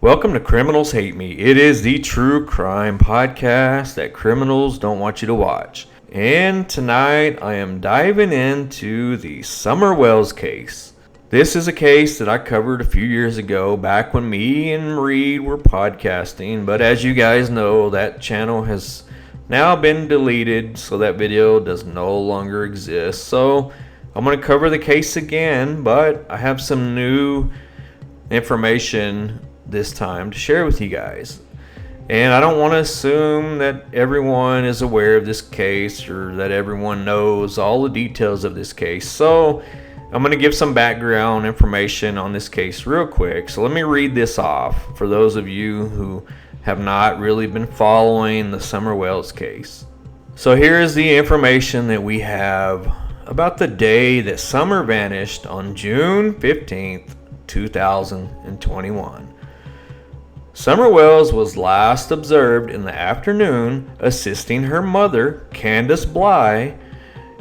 Welcome to Criminals Hate Me. It is the true crime podcast that criminals don't want you to watch. And tonight I am diving into the Summer Wells case. This is a case that I covered a few years ago, back when me and Reed were podcasting. But as you guys know, that channel has now been deleted, so that video does no longer exist. So I'm going to cover the case again, but I have some new information this time to share with you guys. And I don't want to assume that everyone is aware of this case or that everyone knows all the details of this case. So I'm going to give some background information on this case real quick. So let me read this off for those of you who have not really been following the Summer Wells case. So here is the information that we have about the day that Summer vanished on June 15th, 2021. Summer Wells was last observed in the afternoon assisting her mother, Candus Wells,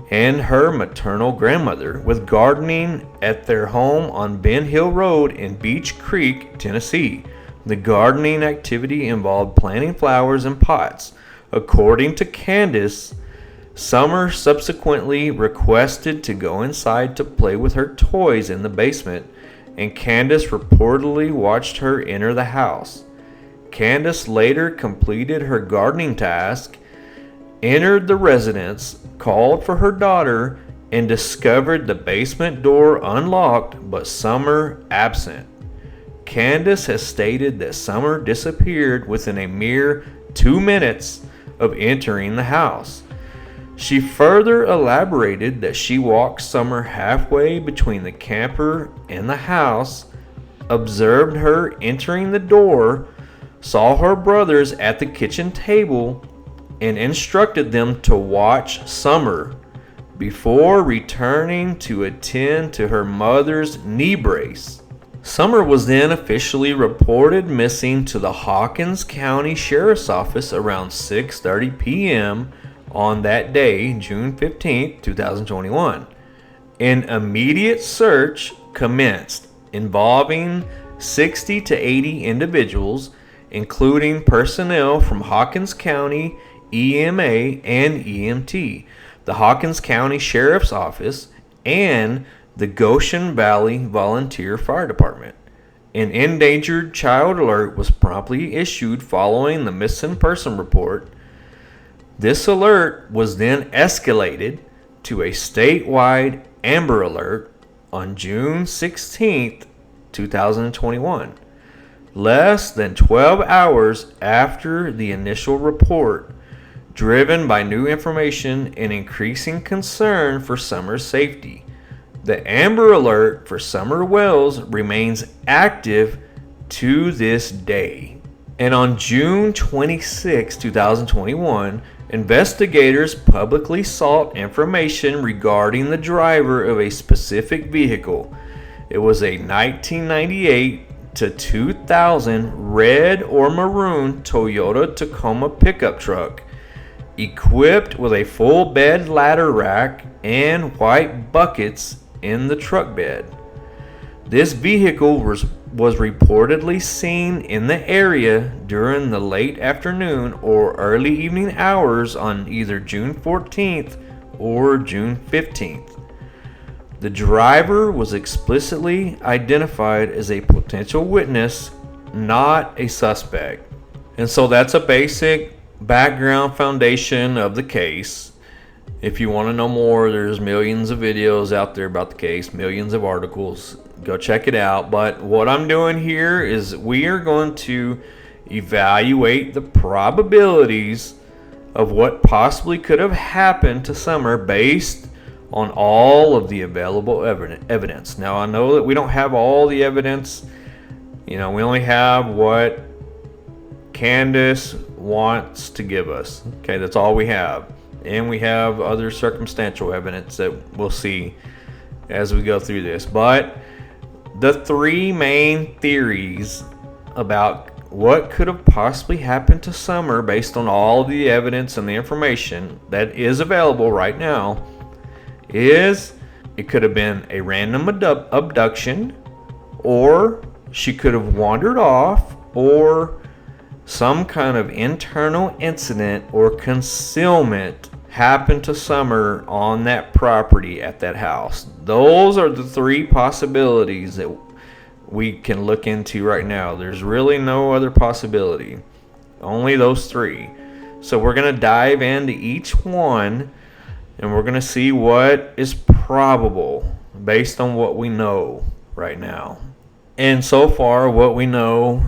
and her maternal grandmother with gardening at their home on Ben Hill Road in Beach Creek, Tennessee. The gardening activity involved planting flowers in pots. According to Candus, Summer subsequently requested to go inside to play with her toys in the basement, and Candus reportedly watched her enter the house. Candus later completed her gardening task, entered the residence, called for her daughter, and discovered the basement door unlocked but Summer absent. Candus has stated that Summer disappeared within a mere 2 minutes of entering the house. She further elaborated that she walked Summer halfway between the camper and the house, observed her entering the door, saw her brothers at the kitchen table, and instructed them to watch Summer before returning to attend to her mother's knee brace. Summer was then officially reported missing to the Hawkins County Sheriff's Office around 6:30 p.m. on that day, June 15, 2021. An immediate search commenced involving 60 to 80 individuals, including personnel from Hawkins County EMA and EMT, the Hawkins County Sheriff's Office, and the Goshen Valley Volunteer Fire Department. An endangered child alert was promptly issued following the missing person report. This alert was then escalated to a statewide Amber Alert on June 16, 2021. Less than 12 hours after the initial report, driven by new information and increasing concern for Summer's safety, the Amber Alert for Summer Wells remains active to this day. And on June 26, 2021, investigators publicly sought information regarding the driver of a specific vehicle. It was a 1998 to 2000 red or maroon Toyota Tacoma pickup truck, equipped with a full bed ladder rack and white buckets in the truck bed. This vehicle was reportedly seen in the area during the late afternoon or early evening hours on either June 14th or June 15th. The driver was explicitly identified as a potential witness, not a suspect. And so that's a basic background foundation of the case. If you want to know more, there's millions of videos out there about the case, millions of articles. Go check it out. But what I'm doing here is we are going to evaluate the probabilities of what possibly could have happened to Summer based on all of the available evidence. Now, I know that we don't have all the evidence. We only have what Candus wants to give us. Okay, that's all we have. And we have other circumstantial evidence that we'll see as we go through this. But the three main theories about what could have possibly happened to Summer based on all the evidence and the information that is available right now is it could have been a random abduction, or she could have wandered off or some kind of internal incident or concealment happened to Summer on that property at that house. Those are the three possibilities that we can look into right now. There's really no other possibility. Only those three. So we're going to dive into each one and we're going to see what is probable based on what we know right now. And so far, what we know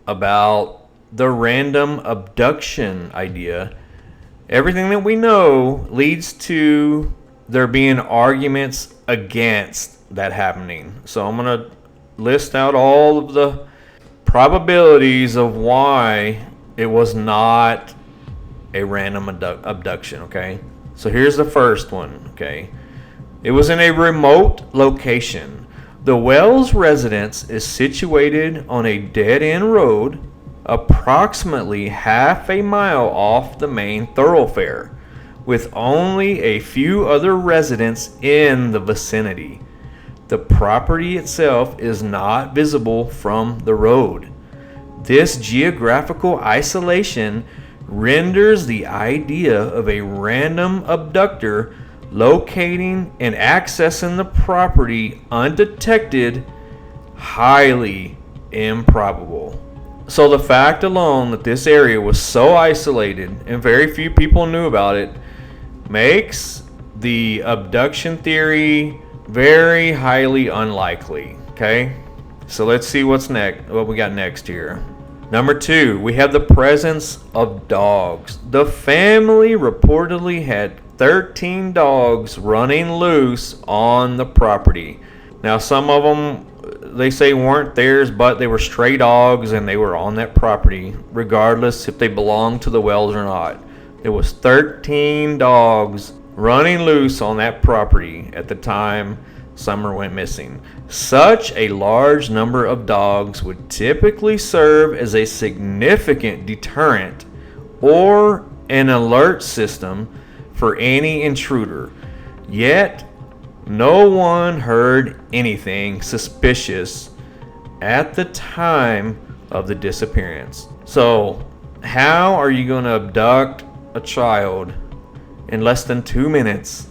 about the random abduction idea, everything that we know leads to there being arguments against that happening. So I'm going to list out all of the probabilities of why it was not a random abduction, okay? So here's the first one, okay? It was in a remote location. The Wells residence is situated on a dead-end road approximately half a mile off the main thoroughfare, with only a few other residents in the vicinity. The property itself is not visible from the road. This geographical isolation renders the idea of a random abductor locating and accessing the property undetected highly improbable. So the fact alone that this area was so isolated and very few people knew about it makes the abduction theory very highly unlikely. Okay, so let's see what's next. What we got next here. Number 2, we have the presence of dogs. The family reportedly had 13 dogs running loose on the property. Now, some of them they say weren't theirs, but they were stray dogs and they were on that property, regardless if they belonged to the Wells or not. There was 13 dogs running loose on that property at the time Summer went missing. Such a large number of dogs would typically serve as a significant deterrent or an alert system for any intruder. Yet, no one heard anything suspicious at the time of the disappearance. So, how are you going to abduct a child in less than 2 minutes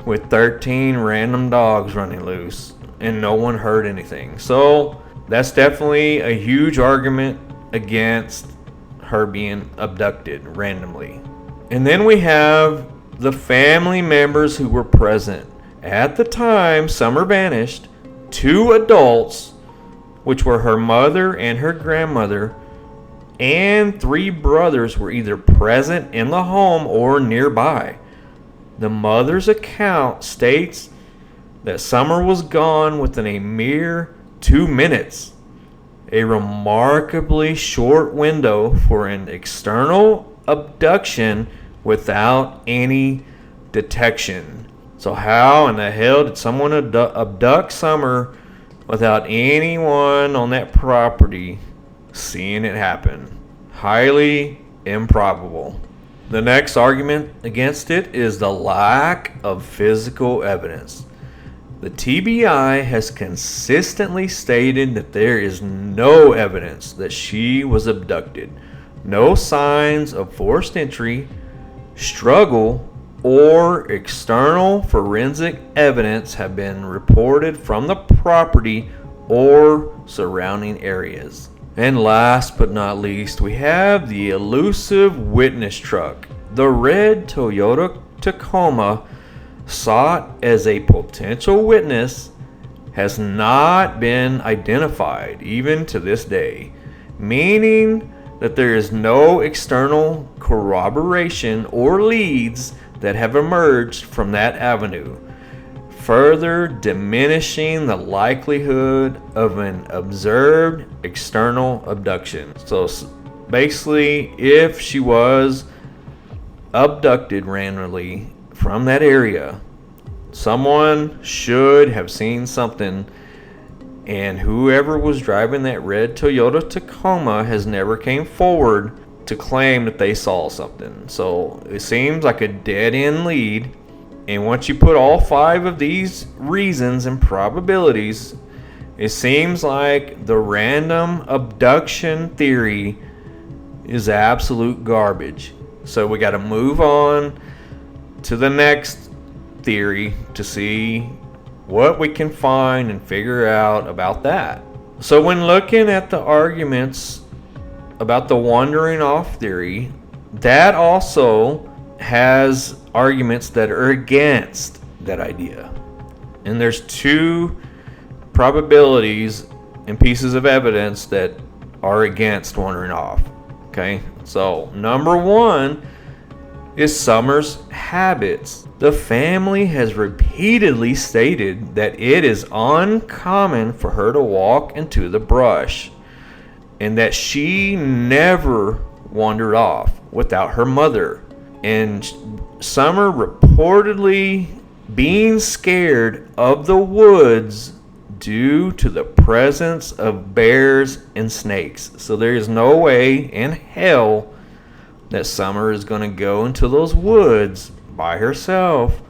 with 13 random dogs running loose and no one heard anything? So, that's definitely a huge argument against her being abducted randomly. And then we have the family members who were present. At the time Summer vanished, 2 adults, which were her mother and her grandmother, and 3 brothers were either present in the home or nearby. The mother's account states that Summer was gone within a mere 2 minutes, a remarkably short window for an external abduction without any detection. So how in the hell did someone abduct Summer without anyone on that property seeing it happen? Highly improbable. The next argument against it is the lack of physical evidence. The TBI has consistently stated that there is no evidence that she was abducted. No signs of forced entry, struggle, or external forensic evidence have been reported from the property or surrounding areas. And last but not least, we have the elusive witness truck. The red Toyota Tacoma, sought as a potential witness, has not been identified even to this day, meaning that there is no external corroboration or leads that have emerged from that avenue, further diminishing the likelihood of an observed external abduction. So basically, if she was abducted randomly from that area, someone should have seen something, and whoever was driving that red Toyota Tacoma has never came forward to claim that they saw something. So it seems like a dead-end lead, and once you put all 5 of these reasons and probabilities It seems like the random abduction theory is absolute garbage. So we got to move on to the next theory to see what we can find and figure out about that. So when looking at the arguments about the wandering off theory, that also has arguments that are against that idea. And there's two probabilities and pieces of evidence that are against wandering off. Okay, so number one is Summer's habits. The family has repeatedly stated that it is uncommon for her to walk into the brush and that she never wandered off without her mother. And Summer reportedly being scared of the woods due to the presence of bears and snakes. So there is no way in hell that Summer is going to go into those woods by herself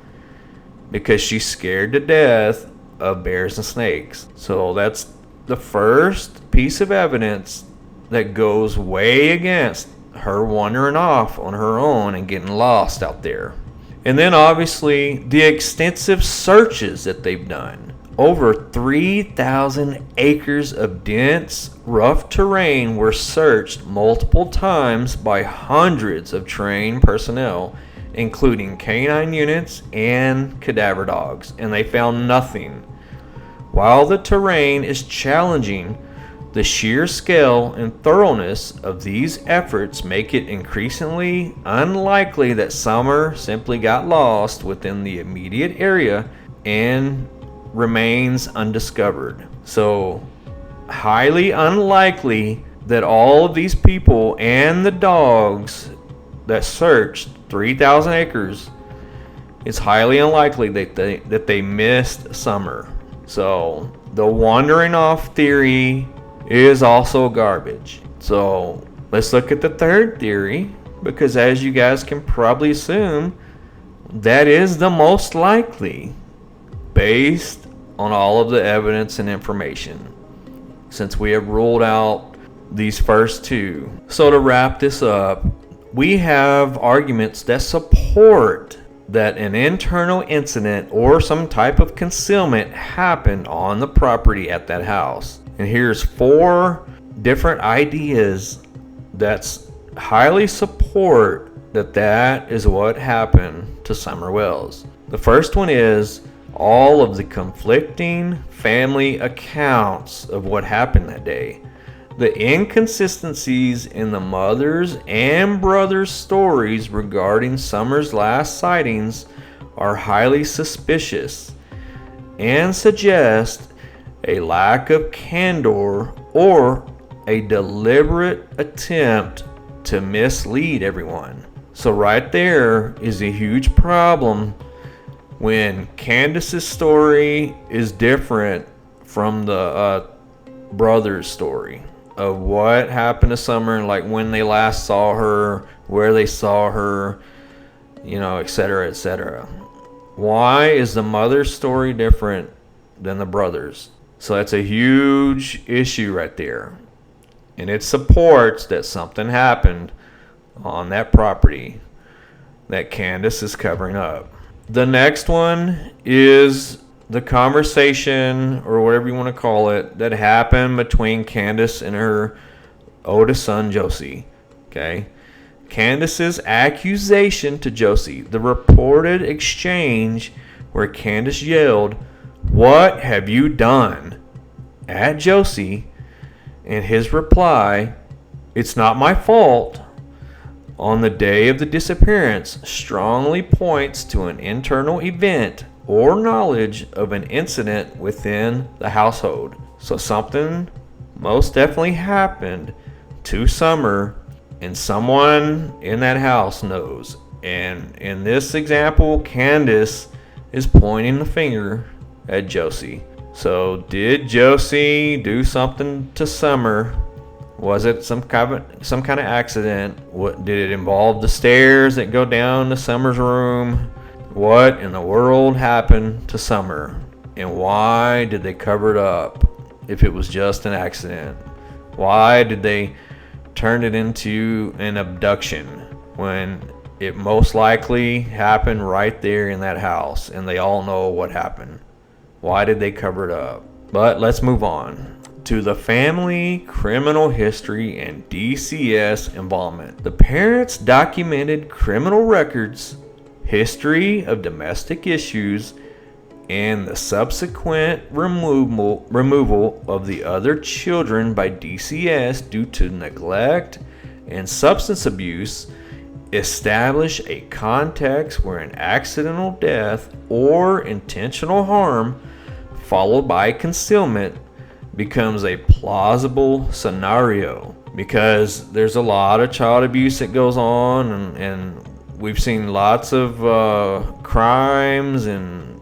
because she's scared to death of bears and snakes. So that's the first piece of evidence that goes way against her wandering off on her own and getting lost out there. And then obviously the extensive searches that they've done. Over 3,000 acres of dense, rough terrain were searched multiple times by hundreds of trained personnel, including canine units and cadaver dogs, and they found nothing. While the terrain is challenging, the sheer scale and thoroughness of these efforts make it increasingly unlikely that Summer simply got lost within the immediate area and remains undiscovered. So, highly unlikely that all of these people and the dogs that searched 3,000 acres, it's highly unlikely that they missed Summer. So, the wandering off theory is also garbage. So, let's look at the third theory, because as you guys can probably assume, that is the most likely based on all of the evidence and information, since we have ruled out these first two. So to wrap this up, we have arguments that support that an internal incident or some type of concealment happened on the property at that house. And here's 4 different ideas that highly support that is what happened to Summer Wells. The first one is all of the conflicting family accounts of what happened that day. The inconsistencies in the mother's and brother's stories regarding Summer's last sightings are highly suspicious and suggest a lack of candor or a deliberate attempt to mislead everyone. So right there is a huge problem when Candus's story is different from the brother's story of what happened to Summer, like when they last saw her, where they saw her, etc., etc. Why is the mother's story different than the brother's? So that's a huge issue right there. And it supports that something happened on that property that Candus is covering up. The next one is the conversation, or whatever you want to call it, that happened between Candus and her oldest son, Josey. Okay? Candus's accusation to Josey, the reported exchange where Candus yelled, "What have you done?" at Josey, and his reply, "It's not my fault," on the day of the disappearance strongly points to an internal event or knowledge of an incident within the household. So something most definitely happened to Summer, and someone in that house knows. And in this example, Candus is pointing the finger at Josey. So did Josey do something to Summer? Was it some kind of accident? What did it involve? The stairs that go down to Summer's room? What in the world happened to Summer? And why did they cover it up? if it was just an accident? Why did they turn it into an abduction when it most likely happened right there in that house and they all know what happened? Why did they cover it up? But let's move on to the family criminal history and DCS involvement. The parents documented criminal records, history of domestic issues, and the subsequent removal of the other children by DCS due to neglect and substance abuse establish a context where an accidental death or intentional harm followed by concealment becomes a plausible scenario, because there's a lot of child abuse that goes on, and we've seen lots of crimes and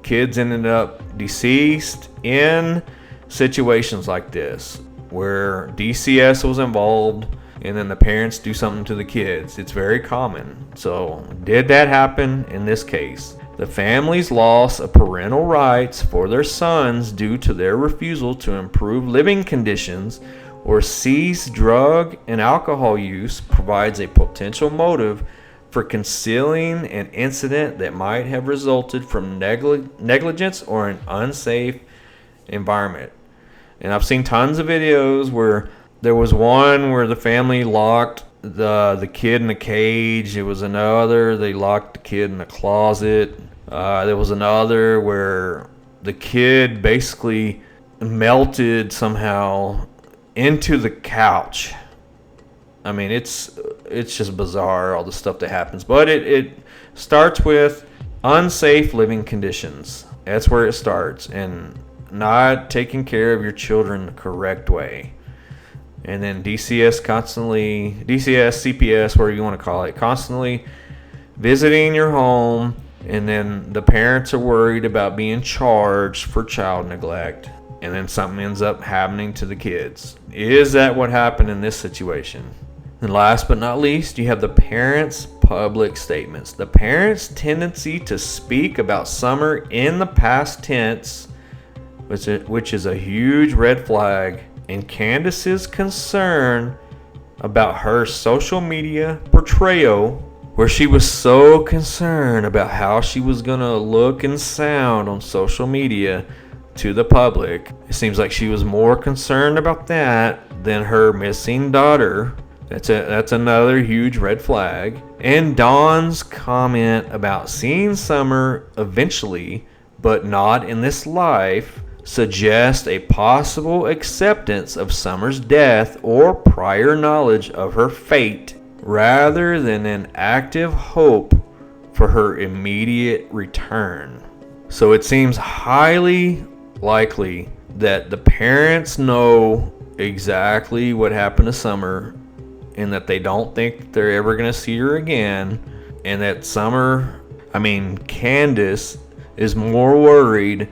kids ended up deceased in situations like this where DCS was involved and then the parents do something to the kids. It's very common. So did that happen in this case? The family's loss of parental rights for their sons due to their refusal to improve living conditions or cease drug and alcohol use provides a potential motive for concealing an incident that might have resulted from negligence or an unsafe environment. And I've seen tons of videos where there was one where the family locked the kid in a cage. There was another, they locked the kid in a closet. There was another where the kid basically melted somehow into the couch. I mean, it's just bizarre, all the stuff that happens. But it starts with unsafe living conditions. That's where it starts. And not taking care of your children the correct way. And then DCS, CPS, whatever you want to call it, constantly visiting your home. And then the parents are worried about being charged for child neglect. And then something ends up happening to the kids. Is that what happened in this situation? And last but not least, you have the parents' public statements. The parents' tendency to speak about Summer in the past tense, which is a huge red flag, and Candus's concern about her social media portrayal, where she was so concerned about how she was going to look and sound on social media to the public. It seems like she was more concerned about that than her missing daughter. That's another huge red flag. And Dawn's comment about seeing Summer eventually, but not in this life, suggests a possible acceptance of Summer's death or prior knowledge of her fate, rather than an active hope for her immediate return. So it seems highly likely that the parents know exactly what happened to Summer, and that they don't think they're ever going to see her again, and that Candus is more worried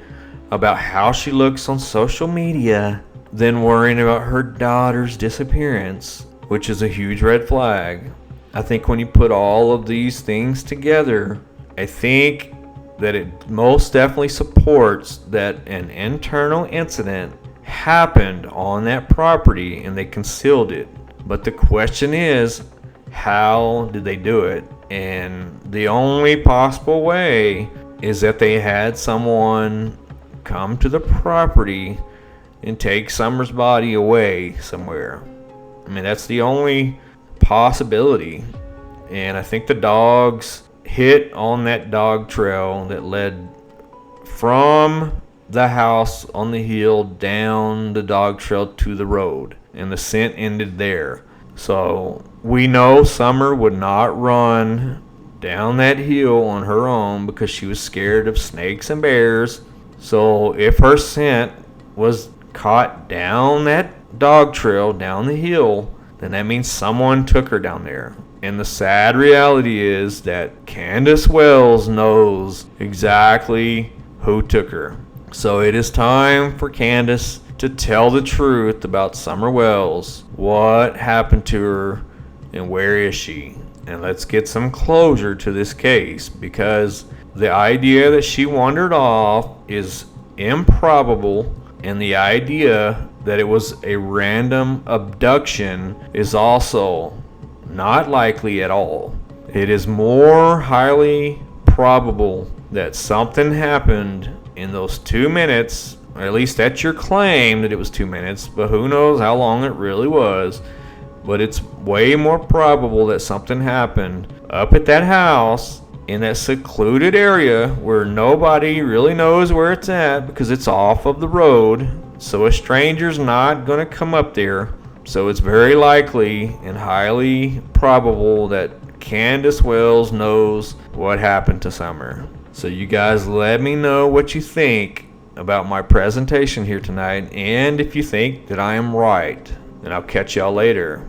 about how she looks on social media than worrying about her daughter's disappearance, which is a huge red flag. I think when you put all of these things together, I think that it most definitely supports that an internal incident happened on that property and they concealed it. But the question is, how did they do it? And the only possible way is that they had someone come to the property and take Summer's body away somewhere. I mean, that's the only possibility. And I think the dogs hit on that dog trail that led from the house on the hill down the dog trail to the road, and the scent ended there. So we know Summer would not run down that hill on her own because she was scared of snakes and bears. So if her scent was caught down that dog trail down the hill, then that means someone took her down there. And the sad reality is that Candus Wells knows exactly who took her. So it is time for Candus to tell the truth about Summer Wells. What happened to her and where is she? And let's get some closure to this case, because the idea that she wandered off is improbable And the idea that it was a random abduction is also not likely at all. It is more highly probable that something happened in those 2 minutes, or at least that's your claim that it was 2 minutes, but who knows how long it really was. But it's way more probable that something happened up at that house in that secluded area where nobody really knows where it's at because it's off of the road. So a stranger's not going to come up there. So it's very likely and highly probable that Candus Wells knows what happened to Summer. So you guys let me know what you think about my presentation here tonight, and if you think that I am right. And I'll catch y'all later.